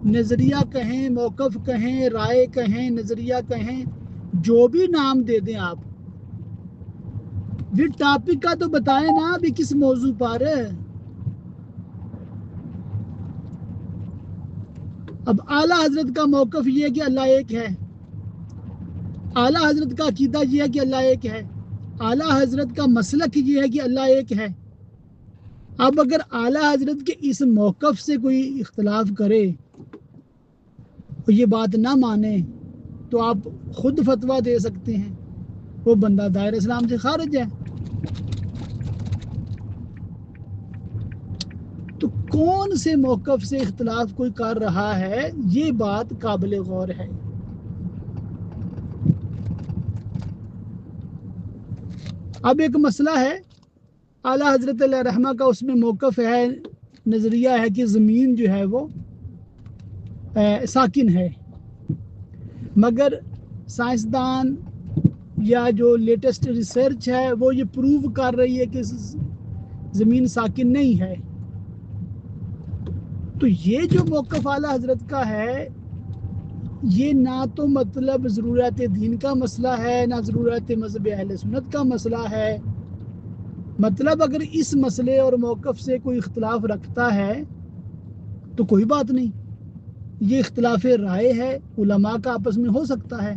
نظریہ کہیں، موقف کہیں، رائے کہیں، نظریہ کہیں، جو بھی نام دے دیں آپ، پھر ٹاپک کا تو بتائیں نا بھی کس موضوع پر. اب اعلیٰ حضرت کا موقف یہ ہے کہ اللہ ایک ہے، اعلیٰ حضرت کا عقیدہ یہ ہے کہ اللہ ایک ہے، اعلیٰ حضرت کا مسلک یہ ہے کہ اللہ ایک ہے. اب اگر اعلیٰ حضرت کے اس موقف سے کوئی اختلاف کرے اور یہ بات نہ مانے تو آپ خود فتویٰ دے سکتے ہیں، وہ بندہ دائرہ اسلام سے خارج ہے. تو کون سے موقف سے اختلاف کوئی کر رہا ہے، یہ بات قابل غور ہے. اب ایک مسئلہ ہے اعلیٰ حضرت علیہ رحمہ کا، اس میں موقف ہے، نظریہ ہے کہ زمین جو ہے وہ ساکن ہے، مگر سائنسدان یا جو لیٹسٹ ریسرچ ہے وہ یہ پروو کر رہی ہے کہ زمین ساکن نہیں ہے. تو یہ جو موقف اعلیٰ حضرت کا ہے، یہ نہ تو مطلب ضرورت دین کا مسئلہ ہے، نہ ضرورت مذہب اہل سنت کا مسئلہ ہے. مطلب اگر اس مسئلے اور موقف سے کوئی اختلاف رکھتا ہے تو کوئی بات نہیں، یہ اختلاف رائے ہے، علماء کا آپس میں ہو سکتا ہے.